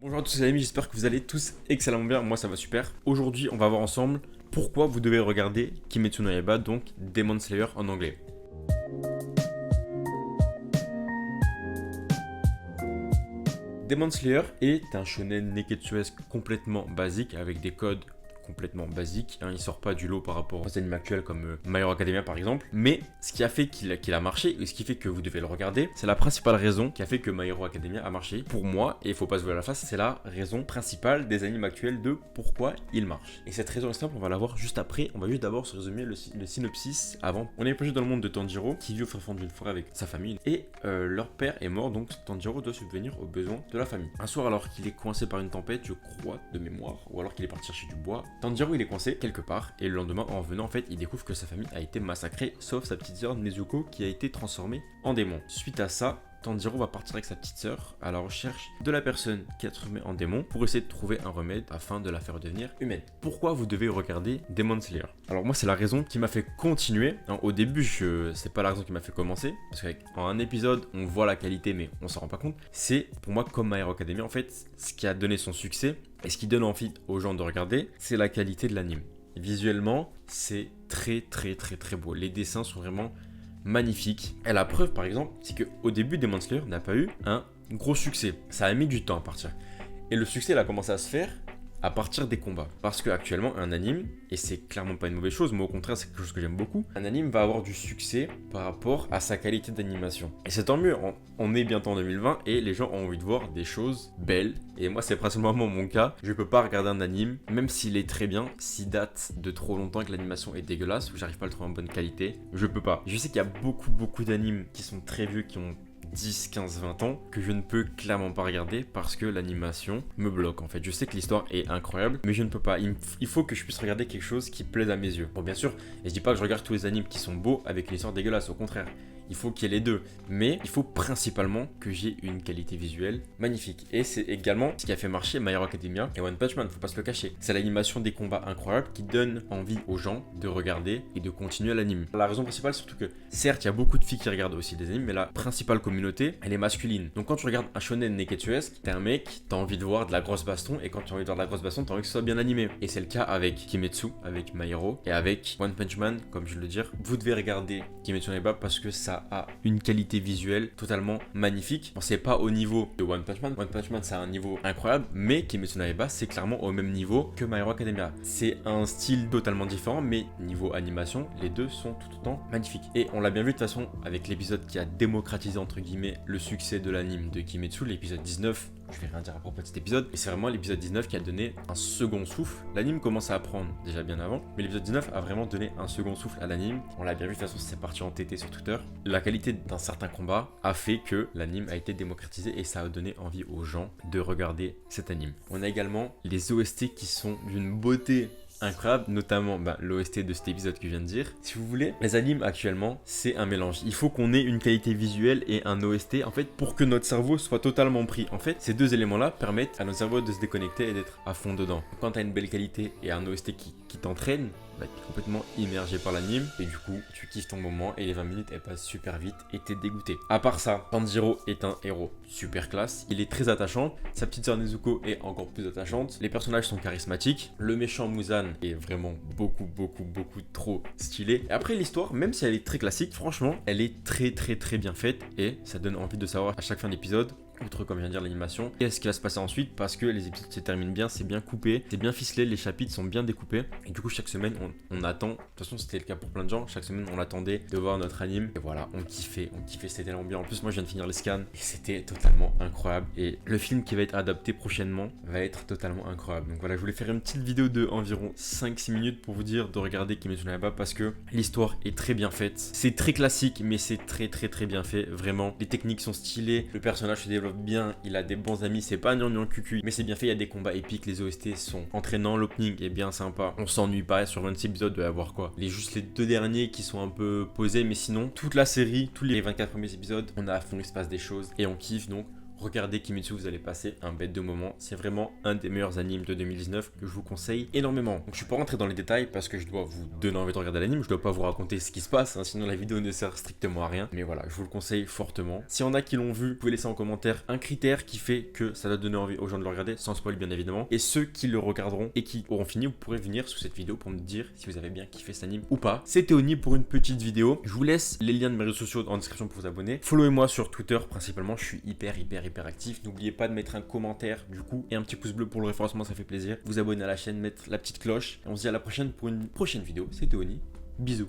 Bonjour à tous les amis, j'espère que vous allez tous excellemment bien, moi ça va super. Aujourd'hui on va voir ensemble pourquoi vous devez regarder Kimetsu no Yaiba, donc Demon Slayer en anglais. Demon Slayer est un shonen neketsuesque complètement basique avec des codes complètement basiques. Il sort pas du lot par rapport aux animes actuels comme My Hero Academia par exemple. Mais ce qui a fait qu'il a marché et ce qui fait que vous devez le regarder, c'est la principale raison qui a fait que My Hero Academia a marché. Pour moi, et il faut pas se voiler la face, c'est la raison principale des animes actuels de pourquoi il marche. Et cette raison est simple, on va la voir juste après. On va juste d'abord se résumer le synopsis avant. On est plongé dans le monde de Tanjiro qui vit au fin fond d'une forêt avec sa famille et leur père est mort, donc Tanjiro doit subvenir aux besoins de la famille. Un soir, alors qu'il est coincé par une tempête, je crois de mémoire, ou alors qu'il est parti chercher du bois, Tanjiro il est coincé quelque part et le lendemain en revenant en fait il découvre que sa famille a été massacrée sauf sa petite sœur Nezuko qui a été transformée en démon. Suite à ça, Tanjiro va partir avec sa petite sœur à la recherche de la personne qui a transformé en démon pour essayer de trouver un remède afin de la faire devenir humaine. Pourquoi vous devez regarder Demon Slayer? Alors moi c'est la raison qui m'a fait continuer. Au début c'est pas la raison qui m'a fait commencer parce qu'en un épisode on voit la qualité mais on s'en rend pas compte. C'est pour moi comme My Hero Academia en fait ce qui a donné son succès et ce qui donne envie aux gens de regarder, c'est la qualité de l'anime. Visuellement c'est très beau. Les dessins sont vraiment magnifique. Et la preuve, par exemple, c'est qu'au début, Demon Slayer n'a pas eu un gros succès. Ça a mis du temps à partir. Et le succès, il a commencé à se faire à partir des combats. Parce qu'actuellement, un anime, et c'est clairement pas une mauvaise chose, mais au contraire, c'est quelque chose que j'aime beaucoup, un anime va avoir du succès par rapport à sa qualité d'animation. Et c'est tant mieux, on est bientôt en 2020 et les gens ont envie de voir des choses belles. Et moi, c'est principalement mon cas. Je peux pas regarder un anime, même s'il est très bien, s'il date de trop longtemps et que l'animation est dégueulasse, ou j'arrive pas à le trouver en bonne qualité, je peux pas. Je sais qu'il y a beaucoup d'animes qui sont très vieux, qui ont 10, 15, 20 ans que je ne peux clairement pas regarder parce que l'animation me bloque en fait. Je sais que l'histoire est incroyable mais je ne peux pas. Il faut que je puisse regarder quelque chose qui plaise à mes yeux. Bon bien sûr, et je dis pas que je regarde tous les animes qui sont beaux avec une histoire dégueulasse, au contraire. Il faut qu'il y ait les deux, mais il faut principalement que j'ai une qualité visuelle magnifique. Et c'est également ce qui a fait marcher My Hero Academia et One Punch Man, faut pas se le cacher. C'est l'animation des combats incroyables qui donne envie aux gens de regarder et de continuer l'anime. La raison principale, surtout que, certes, il y a beaucoup de filles qui regardent aussi des animes, mais la principale communauté, elle est masculine. Donc quand tu regardes un shonen neketsuesque, t'es un mec, t'as envie de voir de la grosse baston, et quand tu as envie de voir de la grosse baston, t'as envie que ce soit bien animé. Et c'est le cas avec Kimetsu, avec My Hero, et avec One Punch Man, comme je veux le dire. Vous devez regarder Kimetsu no Yaiba parce que ça a une qualité visuelle totalement magnifique. Bon, c'est pas au niveau de One Punch Man. One Punch Man, c'est un niveau incroyable, mais Kimetsu no Yaiba, c'est clairement au même niveau que My Hero Academia. C'est un style totalement différent, mais niveau animation, les deux sont tout autant magnifiques. Et on l'a bien vu de toute façon avec l'épisode qui a démocratisé entre guillemets le succès de l'anime de Kimetsu, l'épisode 19. Je vais rien dire à propos de cet épisode, et c'est vraiment l'épisode 19 qui a donné un second souffle. L'anime commence à apprendre déjà bien avant, mais l'épisode 19 a vraiment donné un second souffle à l'anime. On l'a bien vu, de toute façon c'est parti en TT sur Twitter. La qualité d'un certain combat a fait que l'anime a été démocratisé et ça a donné envie aux gens de regarder cet anime. On a également les OST qui sont d'une beauté incroyable, notamment l'OST de cet épisode que je viens de dire. Si vous voulez, les animes actuellement, c'est un mélange. Il faut qu'on ait une qualité visuelle et un OST, en fait, pour que notre cerveau soit totalement pris. En fait, ces deux éléments-là permettent à notre cerveau de se déconnecter et d'être à fond dedans. Quand tu as une belle qualité et un OST qui t'entraîne, tu es complètement immergé par l'anime et du coup tu kiffes ton moment et les 20 minutes elles passent super vite et t'es dégoûté. À part ça, Tanjiro est un héros super classe, il est très attachant, sa petite sœur Nezuko est encore plus attachante, les personnages sont charismatiques, le méchant Muzan est vraiment beaucoup trop stylé. Et après l'histoire, même si elle est très classique, franchement elle est très bien faite et ça donne envie de savoir à chaque fin d'épisode, outre comme je viens de dire l'animation, et ce qui va se passer ensuite parce que les épisodes se terminent bien, c'est bien coupé, c'est bien ficelé, les chapitres sont bien découpés et du coup chaque semaine on attend, de toute façon c'était le cas pour plein de gens, chaque semaine on attendait de voir notre anime et voilà, on kiffait, c'était tellement bien. En plus moi je viens de finir les scans et c'était totalement incroyable et le film qui va être adapté prochainement va être totalement incroyable. Donc voilà, je voulais faire une petite vidéo de environ 5-6 minutes pour vous dire de regarder Kimetsu no Yaiba parce que l'histoire est très bien faite, c'est très classique mais c'est très bien fait, vraiment, les techniques sont stylées, le personnage se développe bien, il a des bons amis, c'est pas gnangnan cucu, mais c'est bien fait, il y a des combats épiques, les OST sont entraînants, l'opening est bien sympa, on s'ennuie pas, sur 26 épisodes de avoir quoi, juste les deux derniers qui sont un peu posés, mais sinon toute la série, tous les 24 premiers épisodes, on a à fond, il se passe des choses et on kiffe, donc regardez Kimetsu, vous allez passer un bête de moment. C'est vraiment un des meilleurs animes de 2019 que je vous conseille énormément. Donc je suis pas rentré dans les détails parce que je dois vous donner envie de regarder l'anime, je dois pas vous raconter ce qui se passe, hein, sinon la vidéo ne sert strictement à rien. Mais voilà, je vous le conseille fortement. S'il y en a qui l'ont vu, vous pouvez laisser en commentaire un critère qui fait que ça doit donner envie aux gens de le regarder, sans spoil bien évidemment. Et ceux qui le regarderont et qui auront fini, vous pourrez venir sous cette vidéo pour me dire si vous avez bien kiffé cet anime ou pas. C'était Oni pour une petite vidéo. Je vous laisse les liens de mes réseaux sociaux en description pour vous abonner. Followez-moi sur Twitter principalement, je suis hyper actif. N'oubliez pas de mettre un commentaire du coup et un petit pouce bleu pour le référencement, ça fait plaisir. Vous abonner à la chaîne, mettre la petite cloche. Et on se dit à la prochaine pour une prochaine vidéo. C'était Oni. Bisous.